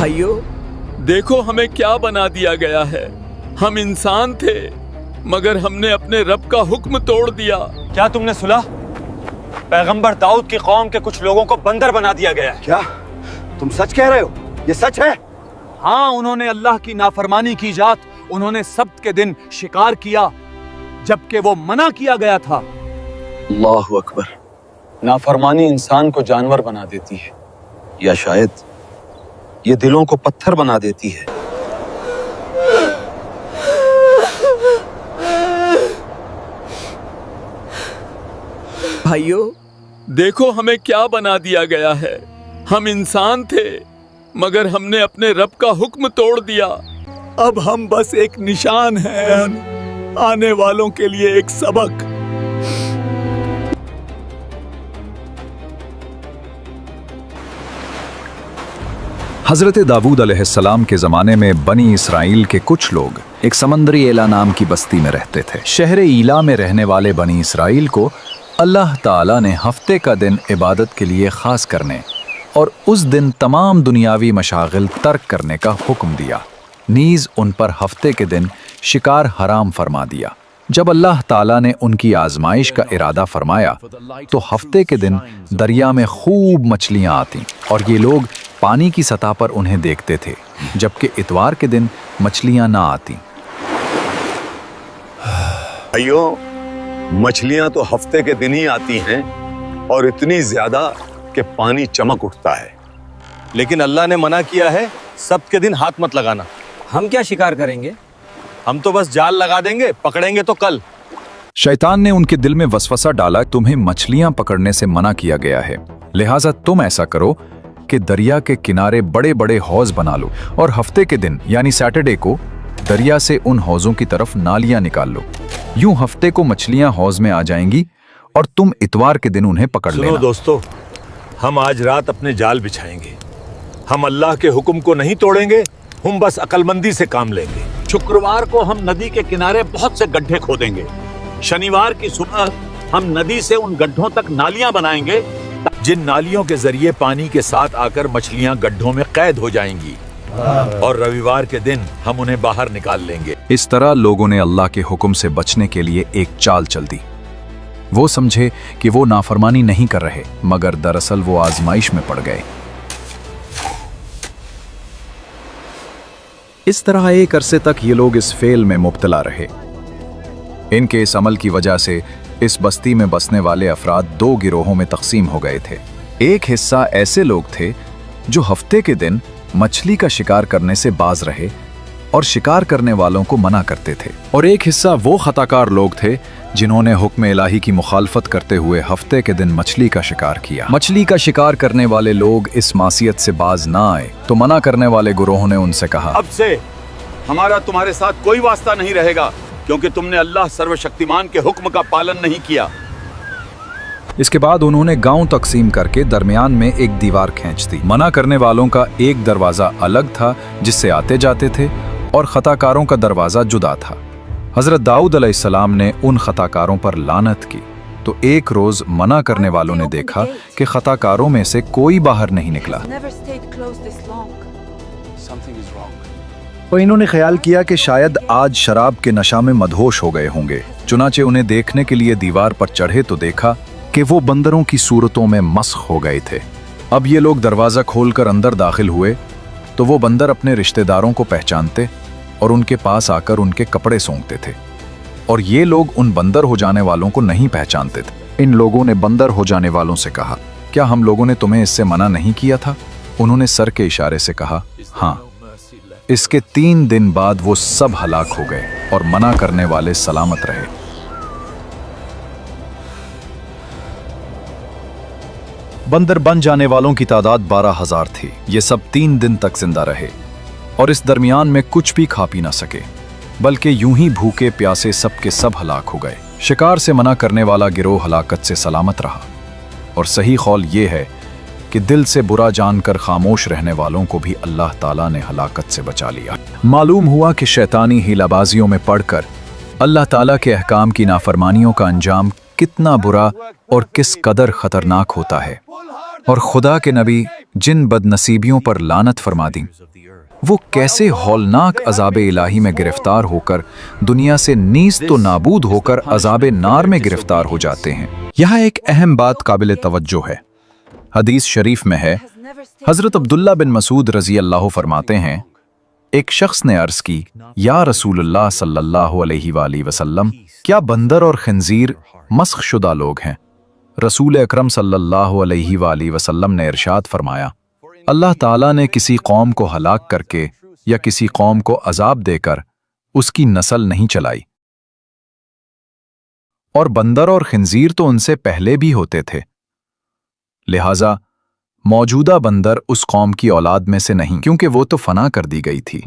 भाइयों, देखो हमें क्या बना दिया गया है। हम इंसान थे मगर हमने अपने रब का हुक्म तोड़ दिया। क्या तुमने सुना? पैगंबर दाऊद की कौम के कुछ लोगों को बंदर बना दिया गया है। क्या तुम सच कह रहे हो? ये सच है? हाँ, उन्होंने अल्लाह की नाफरमानी की जात, उन्होंने सब्त के दिन शिकार किया जबकि वो मना किया गया था। अल्लाहु अकबर। नाफरमानी इंसान को जानवर बना देती है, या शायद ये दिलों को पत्थर बना देती है। भाइयों, देखो हमें क्या बना दिया गया है। हम इंसान थे मगर हमने अपने रब का हुक्म तोड़ दिया। अब हम बस एक निशान हैं, आने वालों के लिए एक सबक। हजरत दाऊद अलैहिस्सलाम के ज़माने में बनी इसराइल के कुछ लोग एक समंदरी एला नाम की बस्ती में रहते थे। शहर ईला में रहने वाले बनी इसराइल को अल्लाह ताला ने हफ्ते का दिन इबादत के लिए ख़ास करने और उस दिन तमाम दुनियावी मशागिल तर्क करने का हुक्म दिया। नीज़ उन पर हफ्ते के दिन शिकार हराम फरमा दिया। जब अल्लाह ताला ने उनकी आजमाइश का इरादा फरमाया तो हफ्ते के दिन दरिया में खूब मछलियाँ आतीं और ये लोग पानी की सतह पर उन्हें देखते थे, जबकि इतवार के दिन मछलियाँ ना आतीं। भाइयों, मछलियाँ तो हफ्ते के दिन ही आती हैं और इतनी ज्यादा कि पानी चमक उठता है। लेकिन अल्लाह ने मना किया है सब्त के दिन हाथ मत लगाना। हम क्या शिकार करेंगे? हम तो बस जाल लगा देंगे, पकड़ेंगे तो कल। शैतान ने उनके दिल में वसवसा डाला, तुम्हें मछलियां पकड़ने से मना किया गया है, लिहाजा तुम ऐसा करो कि दरिया के किनारे बड़े बड़े हौज बना लो और हफ्ते के दिन यानी सैटरडे को दरिया से उन हौजों की तरफ नालियां निकाल लो। यूं हफ्ते को मछलियां हौज में आ जाएंगी और तुम इतवार के दिन उन्हें पकड़ लेना। दोस्तों, हम आज रात अपने जाल बिछाएंगे। हम अल्लाह के हुक्म को नहीं तोड़ेंगे, हम बस अक्लमंदी से काम लेंगे। शुक्रवार को हम नदी के किनारे बहुत से गड्ढे खोदेंगे। शनिवार की सुबह हम नदी से उन गड्ढों तक नालियां बनाएंगे, जिन नालियों के जरिए पानी के साथ आकर मछलियां गड्ढों में कैद हो जाएंगी, और रविवार के दिन हम उन्हें बाहर निकाल लेंगे। इस तरह लोगों ने अल्लाह के हुक्म से बचने के लिए एक चाल चल दी। वो समझे कि वो नाफरमानी नहीं कर रहे, मगर दरअसल वो आजमाइश में पड़ गए। इस तरह एक अरसे तक ये लोग इस फेल में मुब्तला रहे। इनके इस अमल की वजह से इस बस्ती में बसने वाले अफराद दो गिरोहों में तकसीम हो गए थे। एक हिस्सा ऐसे लोग थे जो हफ्ते के दिन मछली का शिकार करने से बाज रहे और शिकार करने वालों को मना करते थे, और एक हिस्सा वो खताकार लोग थे जिन्होंने हुक्म इलाही की मुखालफत करते हुए हफ्ते के दिन मछली का शिकार किया। मछली का शिकार करने वाले लोग इस मासियत से बाज ना आए तो मना करने वाले गुरोह ने उनसे कहा, अब से हमारा तुम्हारे साथ कोई वास्ता नहीं रहेगा, क्योंकि तुमने अल्लाह सर्वशक्तिमान के हुक्म का पालन नहीं किया। इसके बाद उन्होंने गांव तकसीम करके दरमियान में एक दीवार खींच दी। मना करने वालों का एक दरवाजा अलग था जिससे आते जाते थे, और खताकारों का दरवाजा जुदा था। हजरत दाऊद अलैहिस्सलाम ने उन खताकारों पर लानत की तो एक रोज मना करने वालों ने देखा कि खताकारों में से कोई बाहर नहीं निकला। तो इन्होंने ख्याल किया कि शायद आज शराब के नशा में मदहोश हो गए होंगे। चुनाचे उन्हें देखने के लिए दीवार पर चढ़े तो देखा कि वो बंदरों की सूरतों में मस्ख हो गए थे। अब ये लोग दरवाजा खोलकर अंदर दाखिल हुए तो वो बंदर अपने रिश्तेदारों को पहचानते और उनके पास आकर उनके कपड़े सूंघते थे, और ये लोग उन बंदर हो जाने वालों को नहीं पहचानते थे। इन लोगों ने बंदर हो जाने वालों से कहा, क्या हम लोगों ने तुम्हें इससे मना नहीं किया था? उन्होंने सर के इशारे से कहा, हाँ। इसके 3 दिन बाद वो सब हलाक हो गए और मना करने वाले सलामत रहे। बंदर बन जाने वालों की तादाद 12,000 थी। ये सब 3 दिन तक जिंदा रहे और इस दरमियान में कुछ भी खा पी ना सके, बल्कि यूं ही भूखे प्यासे सब के सब हलाक हो गए। शिकार से मना करने वाला गिरोह हलाकत से सलामत रहा, और सही कौल ये है कि दिल से बुरा जानकर खामोश रहने वालों को भी अल्लाह ताला ने हलाकत से बचा लिया। मालूम हुआ कि शैतानी हीलाबाजियों में पड़कर अल्लाह ताला के अहकाम की नाफरमानियों का अंजाम कितना बुरा और किस कदर खतरनाक होता है, और खुदा के नबी जिन बदनसीबियों पर लानत फरमा दी, वो कैसे हौलनाक अजाब इलाही में गिरफ्तार होकर दुनिया से नीस तो नाबूद होकर अजाब नार में गिरफ्तार हो जाते हैं। यहाँ एक अहम बात काबिल तवज्जो है। हदीस शरीफ में है, हजरत अब्दुल्ला बिन मसूद रजी अल्लाह फरमाते हैं, एक शख्स ने अर्ज की, या रसूलुल्लाह सल्लल्लाहु अलैहि वसल्लम, क्या बंदर और खंजीर मस्ख शुदा लोग हैं? रसूल अकरम सल्लल्लाहु अलैहि वसल्लम ने इरशाद फरमाया, अल्लाह ताला ने किसी कौम को हलाक करके या किसी कौम को अजाब देकर उसकी नस्ल नहीं चलाई, और बंदर और खंजीर तो उनसे पहले भी होते थे, लिहाजा मौजूदा बंदर उस कौम की औलाद में से नहीं, क्योंकि वो तो फना कर दी गई थी।